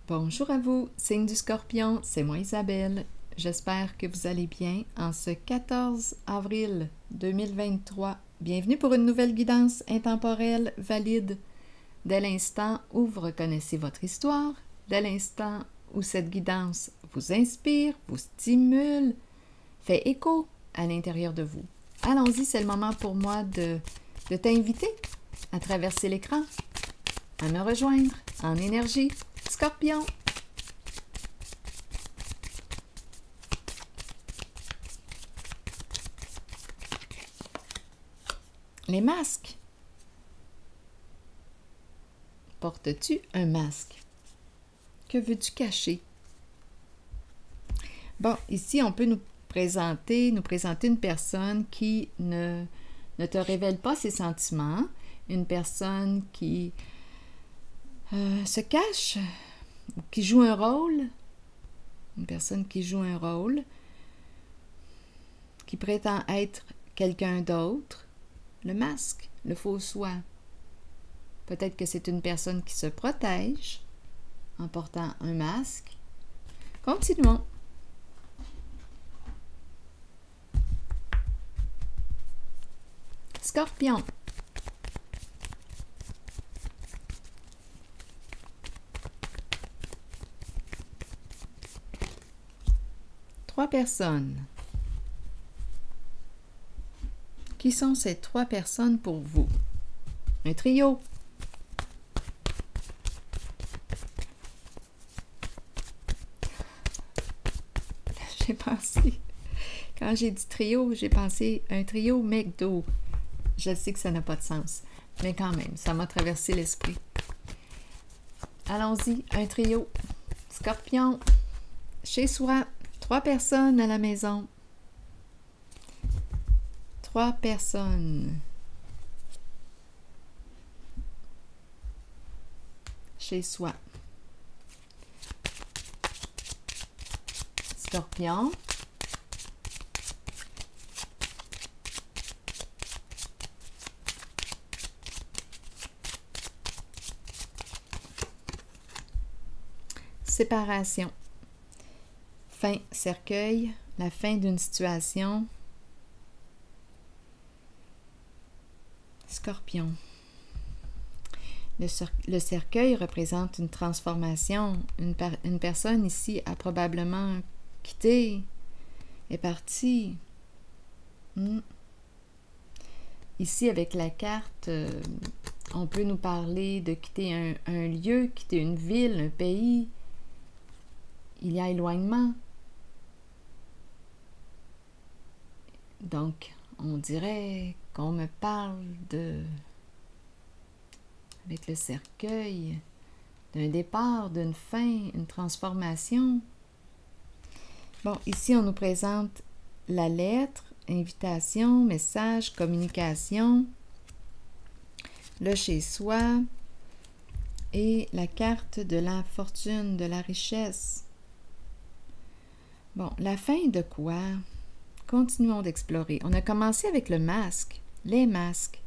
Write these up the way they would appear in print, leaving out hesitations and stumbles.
Bonjour à vous, signe du Scorpion, c'est moi Isabelle. J'espère que vous allez bien en ce 14 avril 2023. Bienvenue pour une nouvelle guidance intemporelle valide. Dès l'instant où vous reconnaissez votre histoire, dès l'instant où cette guidance vous inspire, vous stimule, fait écho à l'intérieur de vous. Allons-y, c'est le moment pour moi de t'inviter à traverser l'écran, à me rejoindre en énergie. Scorpion. Les masques. Portes-tu un masque? Que veux-tu cacher? Bon, ici, on peut nous présenter une personne qui ne te révèle pas ses sentiments, une personne qui se cache, qui joue un rôle, une personne qui joue un rôle, qui prétend être quelqu'un d'autre, le masque, le faux soi. Peut-être que c'est une personne qui se protège en portant un masque. Continuons. Scorpion. Trois personnes. Qui sont ces trois personnes pour vous? Un trio. J'ai pensé, quand j'ai dit trio, j'ai pensé un trio McDo. Je sais que ça n'a pas de sens, mais quand même, ça m'a traversé l'esprit. Allons-y, un trio. Scorpion. Chez soi, trois personnes à la maison. Trois personnes. Chez soi. Scorpion. Séparation. Fin, cercueil, la fin d'une situation. Scorpion. Le cercueil représente une transformation. Une personne ici a probablement quitté, est partie. Ici, avec la carte, on peut nous parler de quitter un lieu, quitter une ville, un pays. Il y a éloignement. Donc, on dirait qu'on me parle avec le cercueil, d'un départ, d'une fin, une transformation. Bon, ici, on nous présente la lettre, invitation, message, communication, le chez-soi et la carte de la fortune, de la richesse. Bon, la fin de quoi? Continuons d'explorer. On a commencé avec le masque, les masques.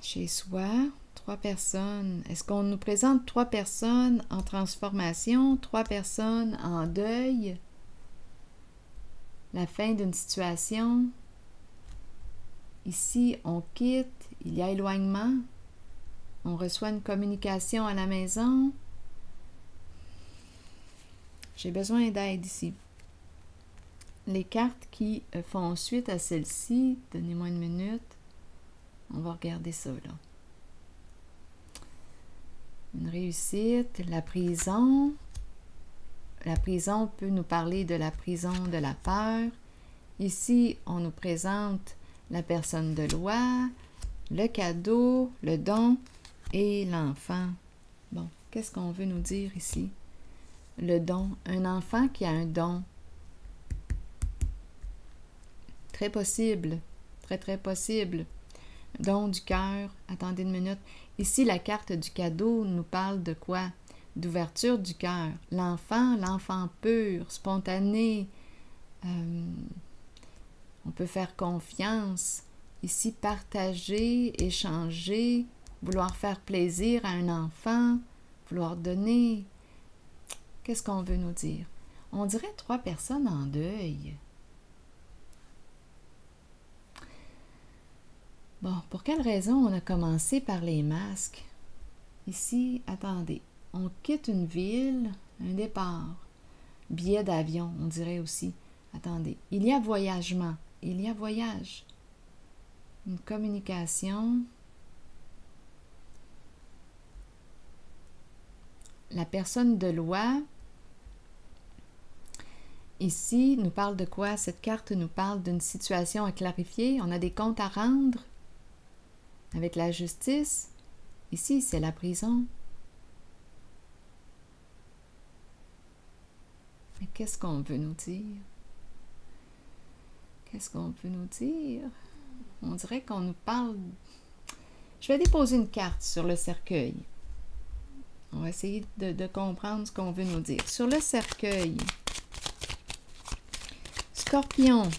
Chez soi, trois personnes. Est-ce qu'on nous présente trois personnes en transformation, trois personnes en deuil? La fin d'une situation. Ici, on quitte, il y a éloignement. On reçoit une communication à la maison. J'ai besoin d'aide ici. Les cartes qui font suite à celle-ci, donnez-moi une minute. On va regarder ça, là. Une réussite, la prison. La prison peut nous parler de la prison de la peur. Ici, on nous présente la personne de loi, le cadeau, le don et l'enfant. Bon, qu'est-ce qu'on veut nous dire ici? Le don, un enfant qui a un don. Très possible, très très possible. Don du cœur, attendez une minute. Ici, la carte du cadeau nous parle de quoi? D'ouverture du cœur. L'enfant pur, spontané. On peut faire confiance. Ici, partager, échanger, vouloir faire plaisir à un enfant, vouloir donner. Qu'est-ce qu'on veut nous dire? On dirait 3 personnes en deuil. Bon, pour quelle raison on a commencé par les masques? Ici, attendez, on quitte une ville, un départ. Billet d'avion, on dirait aussi. Attendez, il y a voyagement, il y a voyage. Une communication. La personne de loi, ici, nous parle de quoi? Cette carte nous parle d'une situation à clarifier. On a des comptes à rendre avec la justice. Ici, c'est la prison. Mais qu'est-ce qu'on veut nous dire? Qu'est-ce qu'on peut nous dire? On dirait qu'on nous parle... Je vais déposer une carte sur le cercueil. On va essayer de comprendre ce qu'on veut nous dire. Sur le cercueil, Scorpion,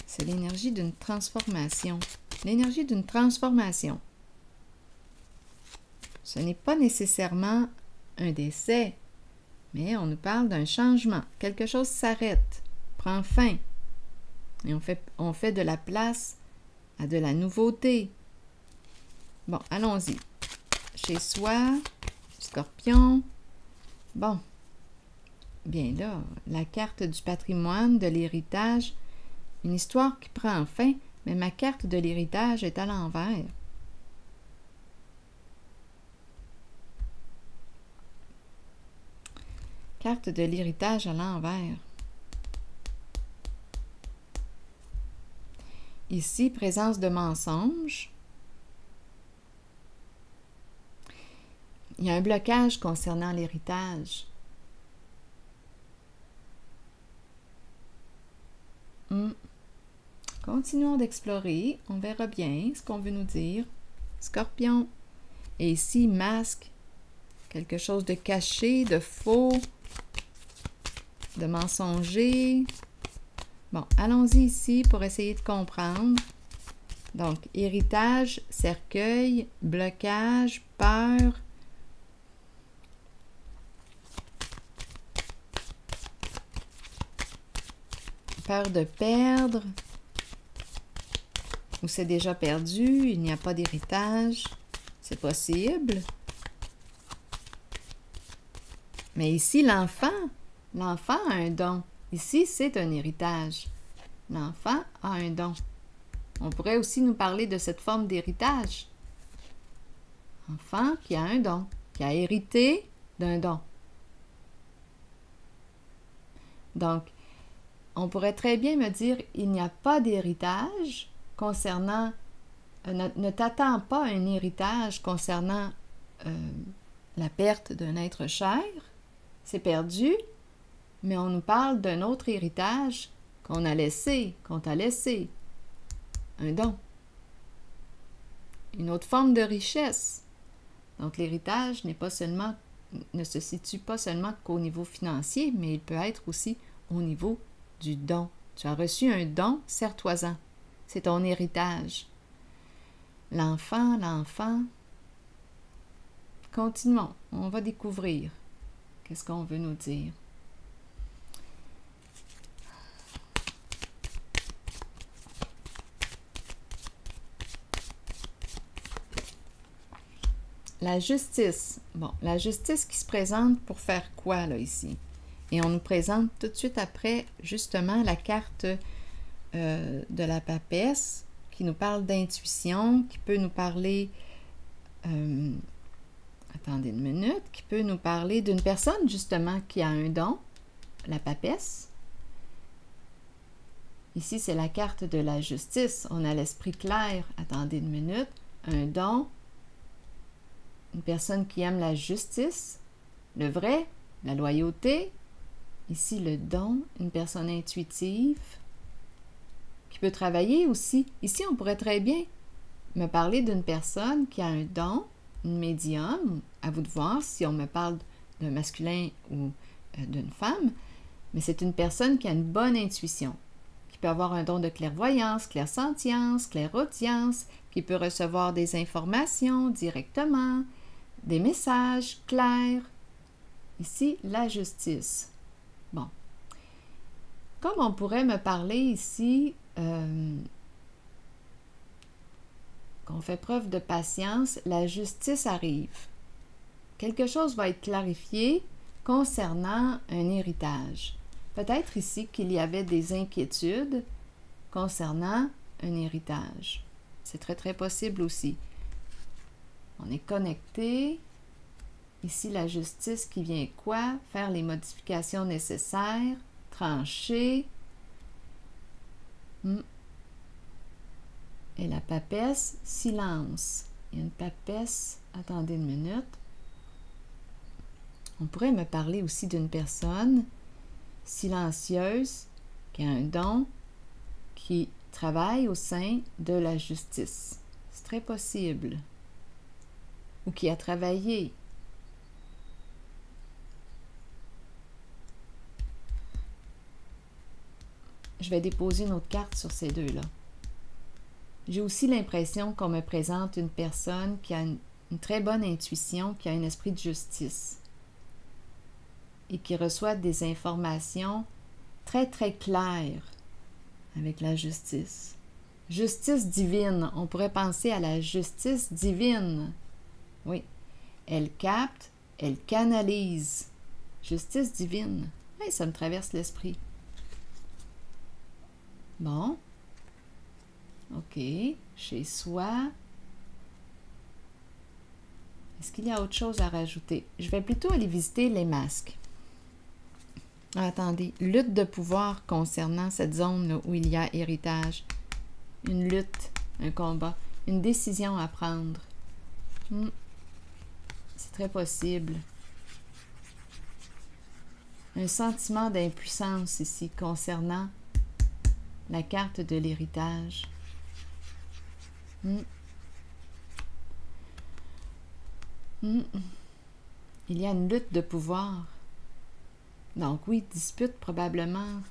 c'est l'énergie d'une transformation. L'énergie d'une transformation. Ce n'est pas nécessairement un décès, mais on nous parle d'un changement. Quelque chose s'arrête, prend fin. Et on fait de la place à de la nouveauté. Bon, allons-y. Chez soi, Scorpion. Bon. Bien là, la carte du patrimoine, de l'héritage, une histoire qui prend fin, mais ma carte de l'héritage est à l'envers. Carte de l'héritage à l'envers. Ici, présence de mensonges. Il y a un blocage concernant l'héritage. Continuons d'explorer. On verra bien ce qu'on veut nous dire. Scorpion. Et ici, masque. Quelque chose de caché, de faux, de mensonger. Bon, allons-y ici pour essayer de comprendre. Donc, héritage, cercueil, blocage, peur. Peur de perdre. Ou c'est déjà perdu, il n'y a pas d'héritage. C'est possible. Mais ici, l'enfant a un don. Ici, c'est un héritage. L'enfant a un don. On pourrait aussi nous parler de cette forme d'héritage. Enfant qui a un don, qui a hérité d'un don. Donc, on pourrait très bien me dire, il n'y a pas d'héritage concernant... ne t'attends pas à un héritage concernant la perte d'un être cher. C'est perdu, mais on nous parle d'un autre héritage qu'on t'a laissé. Un don. Une autre forme de richesse. Donc l'héritage ne se situe pas seulement qu'au niveau financier, mais il peut être aussi au niveau du don. Tu as reçu un don, sers-toi-en. C'est ton héritage. L'enfant. Continuons, on va découvrir. Qu'est-ce qu'on veut nous dire? La justice. Bon, la justice qui se présente pour faire quoi, là, ici? Et on nous présente tout de suite après, justement, la carte de la papesse qui nous parle d'intuition, qui peut nous parler... attendez une minute, qui peut nous parler d'une personne, justement, qui a un don, la papesse. Ici, c'est la carte de la justice. On a l'esprit clair. Attendez une minute. Un don. Une personne qui aime la justice, le vrai, la loyauté. Ici, le don. Une personne intuitive qui peut travailler aussi. Ici, on pourrait très bien me parler d'une personne qui a un don, une médium. À vous de voir si on me parle d'un masculin ou d'une femme. Mais c'est une personne qui a une bonne intuition, qui qui peut avoir un don de clairvoyance, clairsentience, clairaudience, qui peut recevoir des informations directement, des messages clairs. Ici, la justice. Bon. Comme on pourrait me parler ici, qu'on fait preuve de patience, la justice arrive. Quelque chose va être clarifié concernant un héritage. Peut-être ici qu'il y avait des inquiétudes concernant un héritage. C'est très, très possible aussi. On est connecté. Ici, la justice qui vient quoi? Faire les modifications nécessaires, trancher. Et la papesse, silence. Il y a une papesse, attendez une minute. On pourrait me parler aussi d'une personne silencieuse qui a un don, qui travaille au sein de la justice. C'est très possible. Ou qui a travaillé. Je vais déposer une autre carte sur ces deux-là. J'ai aussi l'impression qu'on me présente une personne qui a une très bonne intuition, qui a un esprit de justice et qui reçoit des informations très, très claires avec la justice. Justice divine. On pourrait penser à la justice divine. Oui. Elle capte, elle canalise. Justice divine. Oui, ça me traverse l'esprit. Bon. OK. Chez soi. Est-ce qu'il y a autre chose à rajouter? Je vais plutôt aller visiter les masques. Ah, attendez. Lutte de pouvoir concernant cette zone-là où il y a héritage. Une lutte, un combat, une décision à prendre. C'est très possible. Un sentiment d'impuissance ici concernant la carte de l'héritage. Il y a une lutte de pouvoir. Donc oui, dispute probablement.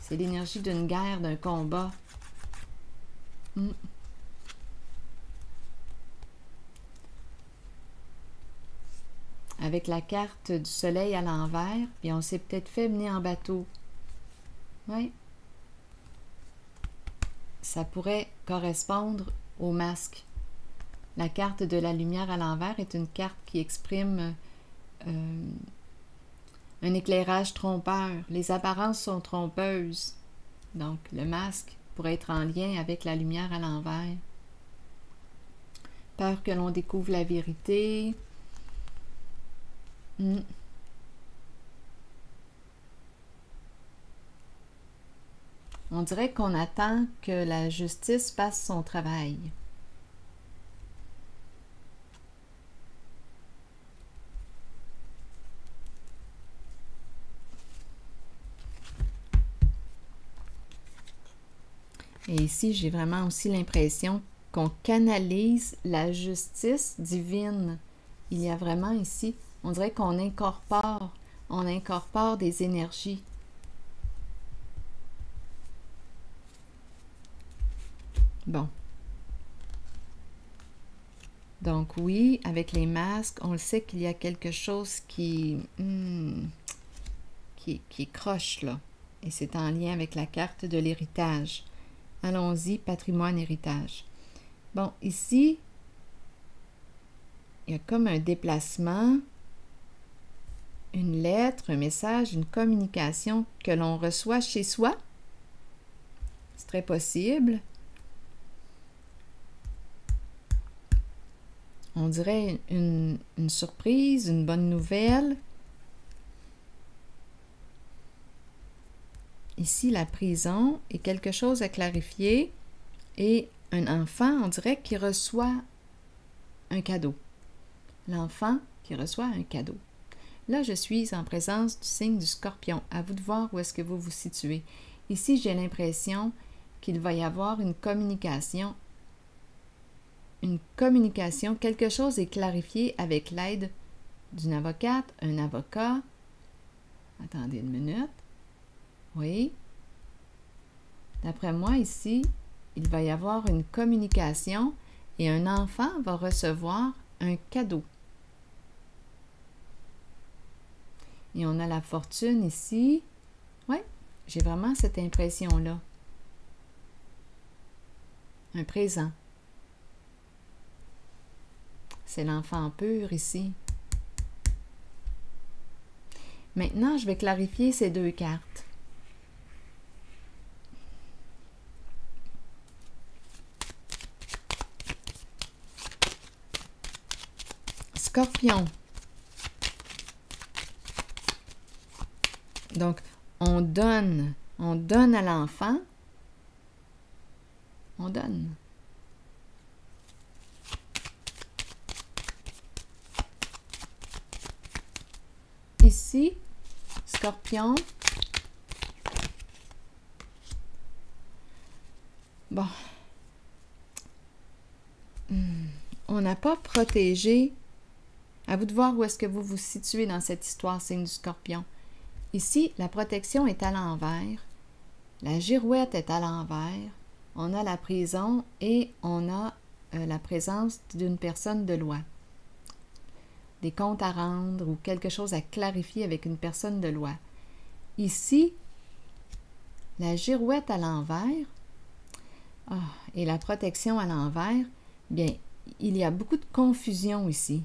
C'est l'énergie d'une guerre, d'un combat. Avec la carte du soleil à l'envers, puis on s'est peut-être fait mener en bateau. Oui. Ça pourrait correspondre au masque. La carte de la lumière à l'envers est une carte qui exprime un éclairage trompeur. Les apparences sont trompeuses. Donc, le masque pourrait être en lien avec la lumière à l'envers. Peur que l'on découvre la vérité. On dirait qu'on attend que la justice fasse son travail. Et ici, j'ai vraiment aussi l'impression qu'on canalise la justice divine. Il y a vraiment ici, on dirait qu'on incorpore des énergies. Bon. Donc oui, avec les masques, on le sait qu'il y a quelque chose qui croche là. Et c'est en lien avec la carte de l'héritage. Allons-y, patrimoine, héritage. Bon, ici, il y a comme un déplacement, une lettre, un message, une communication que l'on reçoit chez soi. C'est très possible. On dirait une surprise, une bonne nouvelle. Ici, la prison est quelque chose à clarifier et un enfant, on dirait, qui reçoit un cadeau. L'enfant qui reçoit un cadeau. Là, je suis en présence du signe du Scorpion. À vous de voir où est-ce que vous vous situez. Ici, j'ai l'impression qu'il va y avoir une communication. Quelque chose est clarifié avec l'aide d'une avocate, un avocat. Attendez une minute. Oui. D'après moi, ici, il va y avoir une communication et un enfant va recevoir un cadeau. Et on a la fortune ici. Oui, j'ai vraiment cette impression-là. Un présent. C'est l'enfant pur ici. Maintenant, je vais clarifier ces deux cartes. Scorpion. Donc, on donne à l'enfant. On donne. Ici, Scorpion. Bon. On n'a pas protégé. À vous de voir où est-ce que vous vous situez dans cette histoire, signe du Scorpion. Ici, la protection est à l'envers. La girouette est à l'envers. On a la prison et on a la présence d'une personne de loi. Des comptes à rendre ou quelque chose à clarifier avec une personne de loi. Ici, la girouette à l'envers et la protection à l'envers, bien, il y a beaucoup de confusion ici.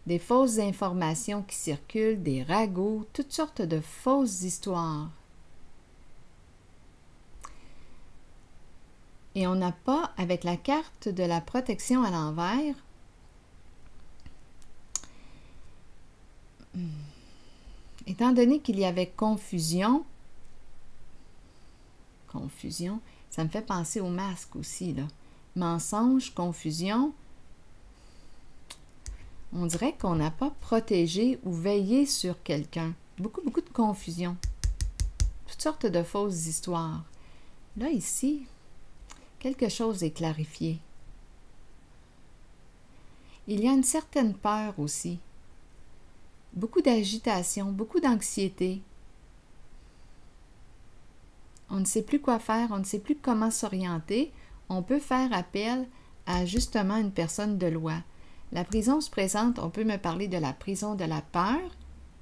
Des fausses informations qui circulent, des ragots, toutes sortes de fausses histoires. Et on n'a pas, avec la carte de la protection à l'envers, étant donné qu'il y avait confusion, ça me fait penser au masque aussi, là. Mensonge, confusion, on dirait qu'on n'a pas protégé ou veillé sur quelqu'un. Beaucoup de confusion. Toutes sortes de fausses histoires. Là, ici, quelque chose est clarifié. Il y a une certaine peur aussi. Beaucoup d'agitation, beaucoup d'anxiété. On ne sait plus quoi faire, on ne sait plus comment s'orienter. On peut faire appel à justement une personne de loi. La prison se présente, on peut me parler de la prison de la peur,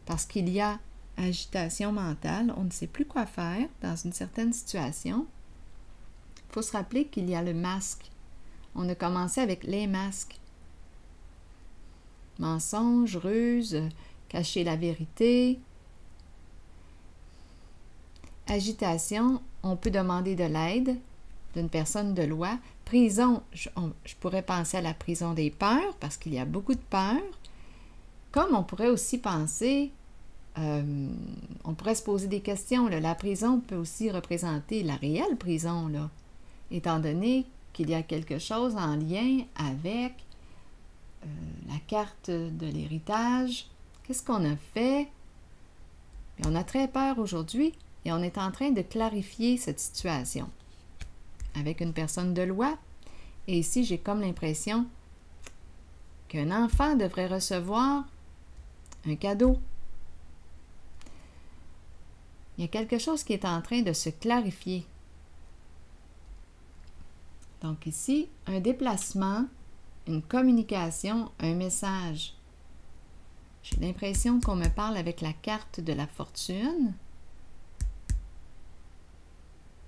parce qu'il y a agitation mentale, on ne sait plus quoi faire dans une certaine situation. Il faut se rappeler qu'il y a le masque. On a commencé avec les masques. Mensonge, ruse, cacher la vérité. Agitation, on peut demander de l'aide d'une personne de loi. Prison, je pourrais penser à la prison des peurs, parce qu'il y a beaucoup de peurs. Comme on pourrait aussi penser, on pourrait se poser des questions. Là. La prison peut aussi représenter la réelle prison, là, étant donné qu'il y a quelque chose en lien avec la carte de l'héritage. Qu'est-ce qu'on a fait? Et on a très peur aujourd'hui et on est en train de clarifier cette situation avec une personne de loi. Et ici, j'ai comme l'impression qu'un enfant devrait recevoir un cadeau. Il y a quelque chose qui est en train de se clarifier. Donc ici, un déplacement, une communication, un message. J'ai l'impression qu'on me parle avec la carte de la fortune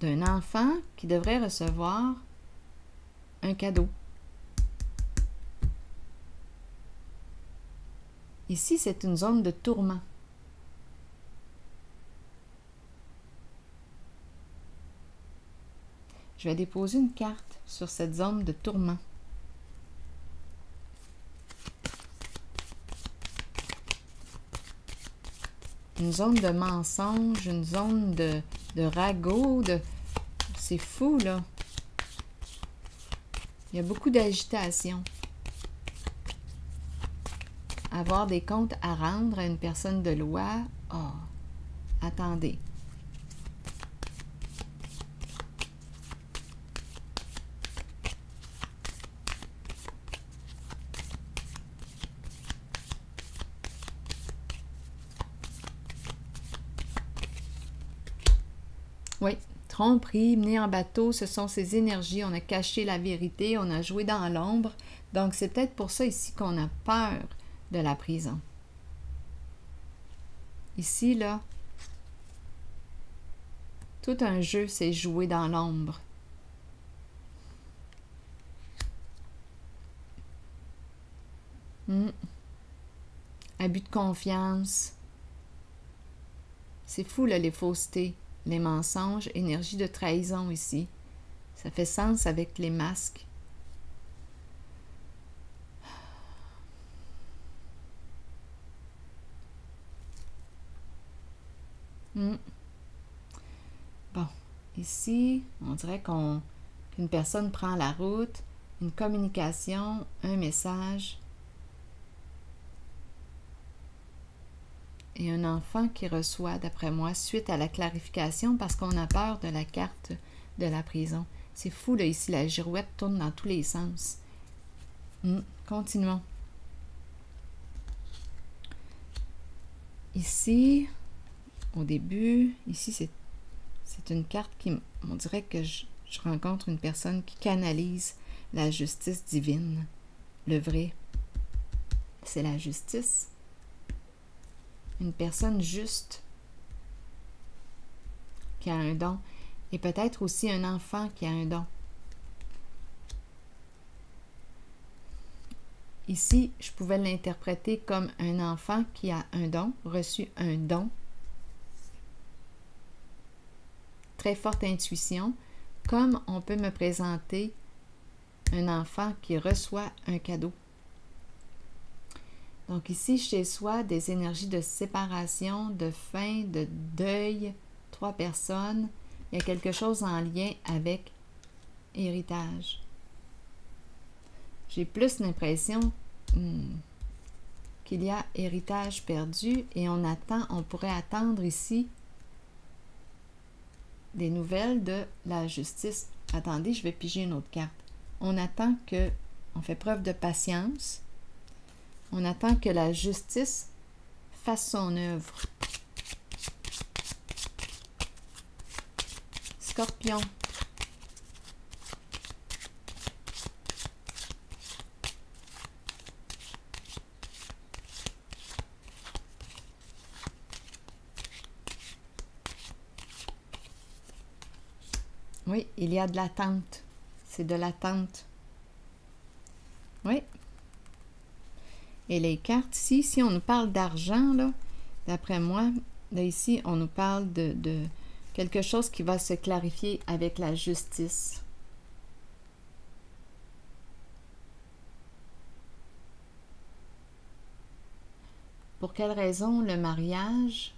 d'un enfant qui devrait recevoir un cadeau. Ici, c'est une zone de tourment. Je vais déposer une carte sur cette zone de tourment. Une zone de mensonge, une zone de ragot, c'est fou, là. Il y a beaucoup d'agitation. Avoir des comptes à rendre à une personne de loi, attendez. Oui, tromperie, mener en bateau, ce sont ces énergies. On a caché la vérité, on a joué dans l'ombre. Donc, c'est peut-être pour ça ici qu'on a peur de la prison. Ici, là, tout un jeu s'est joué dans l'ombre. Abus de confiance. C'est fou, là, les faussetés, les mensonges, énergie de trahison ici. Ça fait sens avec les masques. Bon, ici, on dirait qu'une personne prend la route, une communication, un message. Et un enfant qui reçoit, d'après moi, suite à la clarification, parce qu'on a peur de la carte de la prison. C'est fou, là, ici, la girouette tourne dans tous les sens. Continuons. Ici, au début, ici, c'est une carte qui, on dirait que je rencontre une personne qui canalise la justice divine. Le vrai, c'est la justice. Une personne juste qui a un don. Et peut-être aussi un enfant qui a un don. Ici, je pouvais l'interpréter comme un enfant qui a un don, reçu un don. Très forte intuition, comme on peut me présenter un enfant qui reçoit un cadeau. Donc ici, chez soi, des énergies de séparation, de fin, de deuil, 3 personnes. Il y a quelque chose en lien avec héritage. J'ai plus l'impression qu'il y a héritage perdu et on pourrait attendre ici des nouvelles de la justice. Attendez, je vais piger une autre carte. On attend on fait preuve de patience. On attend que la justice fasse son œuvre. Scorpion. Oui, il y a de l'attente. C'est de l'attente. Oui. Et les cartes, si on nous parle d'argent, là, d'après moi, là, ici, on nous parle de quelque chose qui va se clarifier avec la justice. Pour quelle raison le mariage,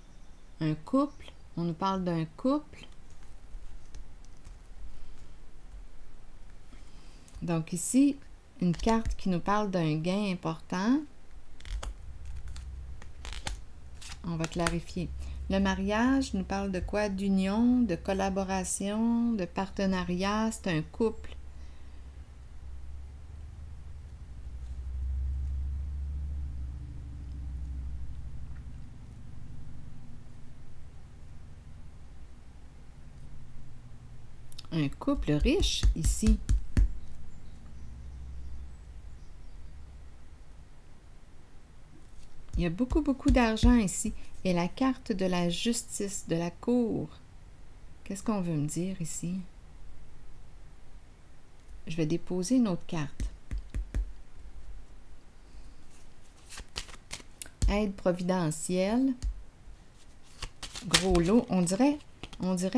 un couple, on nous parle d'un couple. Donc ici, une carte qui nous parle d'un gain important. On va clarifier. Le mariage nous parle de quoi? D'union, de collaboration, de partenariat. C'est un couple. Un couple riche ici. Il y a beaucoup, beaucoup d'argent ici. Et la carte de la justice, de la cour. Qu'est-ce qu'on veut me dire ici? Je vais déposer une autre carte. Aide providentielle. Gros lot. On dirait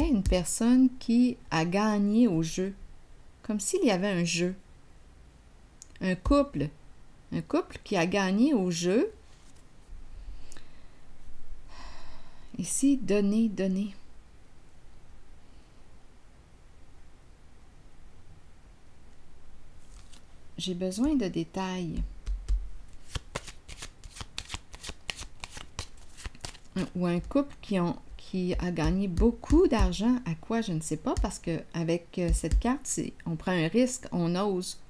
une personne qui a gagné au jeu. Comme s'il y avait un jeu. Un couple. Un couple qui a gagné au jeu. Ici, donner, donner. J'ai besoin de détails. Ou un couple qui a gagné beaucoup d'argent. À quoi? Je ne sais pas, parce qu'avec cette carte, on prend un risque, on ose.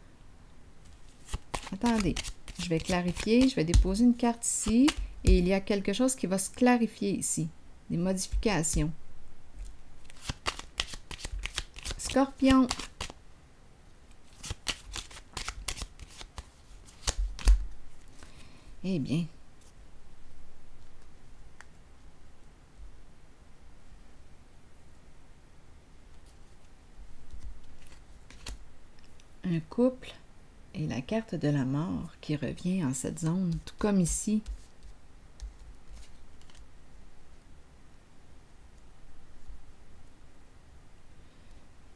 Attendez, je vais clarifier, je vais déposer une carte ici, et il y a quelque chose qui va se clarifier ici. Des modifications. Scorpion. Eh bien, un couple et la carte de la mort qui revient en cette zone, tout comme ici.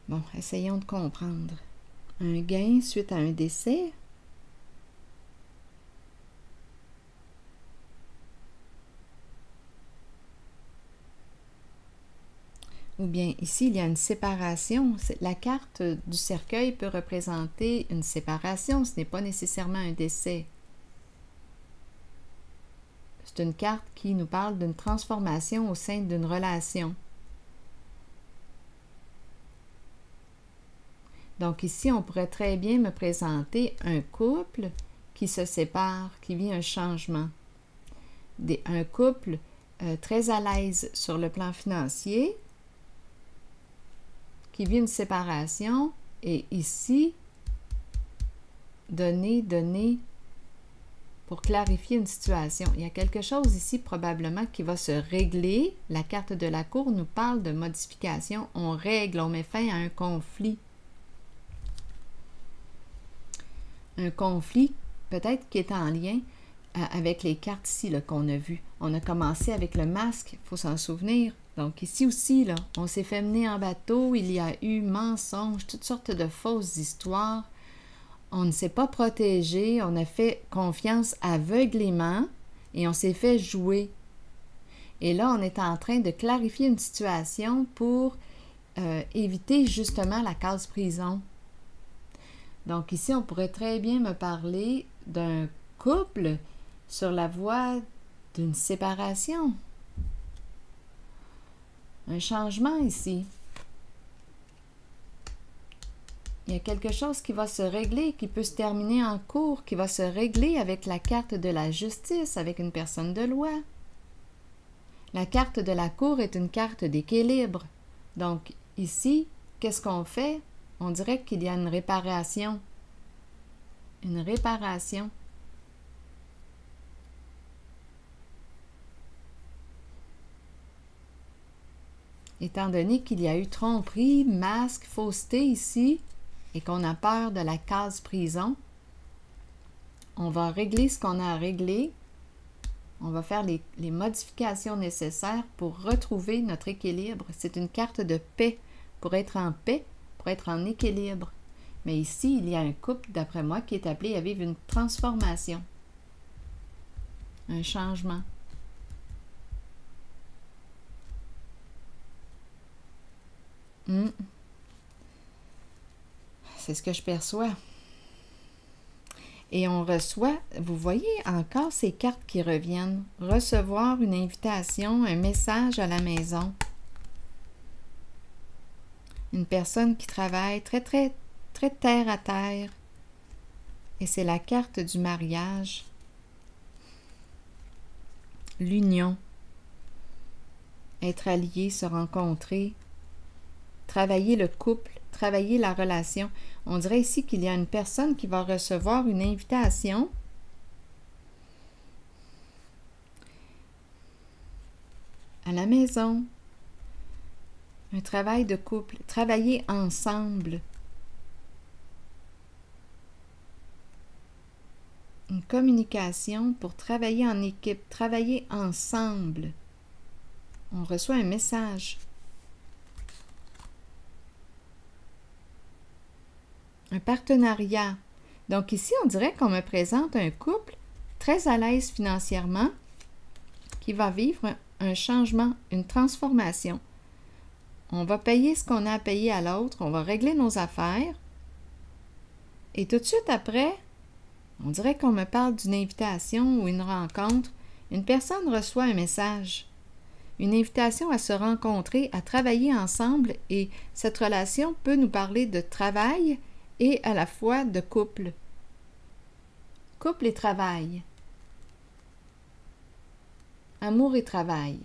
Bon, essayons de comprendre. Un gain suite à un décès. Ou bien ici, il y a une séparation. La carte du cercueil peut représenter une séparation. Ce n'est pas nécessairement un décès. C'est une carte qui nous parle d'une transformation au sein d'une relation. Donc ici, on pourrait très bien me présenter un couple qui se sépare, qui vit un changement. Un couple très à l'aise sur le plan financier, qui vit une séparation, et ici, donner pour clarifier une situation. Il y a quelque chose ici probablement qui va se régler. La carte de la cour nous parle de modification. On règle, on met fin à un conflit. Un conflit peut-être qui est en lien avec les cartes ici qu'on a vues. On a commencé avec le masque, il faut s'en souvenir. Donc ici aussi, là, on s'est fait mener en bateau, il y a eu mensonges, toutes sortes de fausses histoires. On ne s'est pas protégé, on a fait confiance aveuglément et on s'est fait jouer. Et là, on est en train de clarifier une situation pour éviter justement la case prison. Donc ici, on pourrait très bien me parler d'un couple sur la voie d'une séparation. Un changement ici. Il y a quelque chose qui va se régler, qui peut se terminer en cours, qui va se régler avec la carte de la justice, avec une personne de loi. La carte de la cour est une carte d'équilibre. Donc ici, qu'est-ce qu'on fait? On dirait qu'il y a une réparation. Une réparation. Étant donné qu'il y a eu tromperie, masque, fausseté ici, et qu'on a peur de la case prison, on va régler ce qu'on a à régler. On va faire les modifications nécessaires pour retrouver notre équilibre. C'est une carte de paix. Pour être en paix, pour être en équilibre. Mais ici, il y a un couple, d'après moi, qui est appelé à vivre une transformation. Un changement. C'est ce que je perçois. Et on reçoit, vous voyez encore ces cartes qui reviennent. Recevoir une invitation, un message à la maison. Une personne qui travaille très terre à terre. Et c'est la carte du mariage. L'union. Être allié, se rencontrer. Travailler le couple, travailler la relation. On dirait ici qu'il y a une personne qui va recevoir une invitation à la maison. Un travail de couple, travailler ensemble. Une communication pour travailler en équipe, travailler ensemble. On reçoit un message. Un partenariat. Donc ici, on dirait qu'on me présente un couple très à l'aise financièrement qui va vivre un changement, une transformation. On va payer ce qu'on a à payer à l'autre, on va régler nos affaires. Et tout de suite après, on dirait qu'on me parle d'une invitation ou une rencontre. Une personne reçoit un message. Une invitation à se rencontrer, à travailler ensemble, et cette relation peut nous parler de travail et à la fois de couple. Couple et travail. Amour et travail.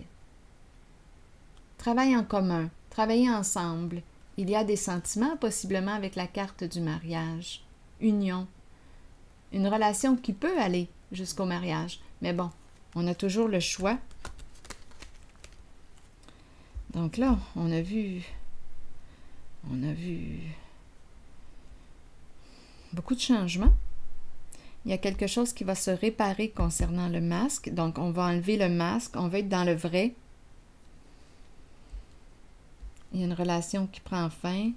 Travail en commun, travailler ensemble, Il y a des sentiments, possiblement avec la carte du mariage. Union. Une relation qui peut aller jusqu'au mariage. Mais bon, on a toujours le choix. Donc là, on a vu beaucoup de changements. Il y a quelque chose qui va se réparer concernant le masque. Donc, on va enlever le masque. On va être dans le vrai. Il y a une relation qui prend fin.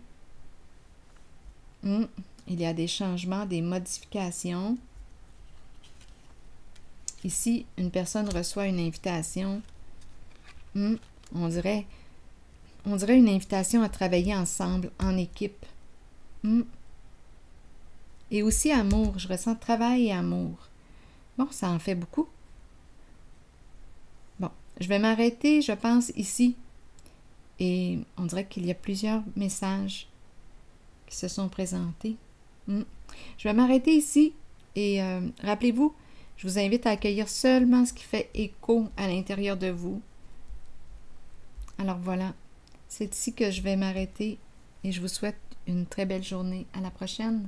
Il y a des changements, des modifications. Ici, une personne reçoit une invitation. On dirait une invitation à travailler ensemble, en équipe. Et aussi amour. Je ressens travail et amour. Bon, ça en fait beaucoup. Bon, je vais m'arrêter, je pense, ici. Et on dirait qu'il y a plusieurs messages qui se sont présentés. Je vais m'arrêter ici. Et rappelez-vous, je vous invite à accueillir seulement ce qui fait écho à l'intérieur de vous. Alors voilà, c'est ici que je vais m'arrêter et je vous souhaite une très belle journée. À la prochaine!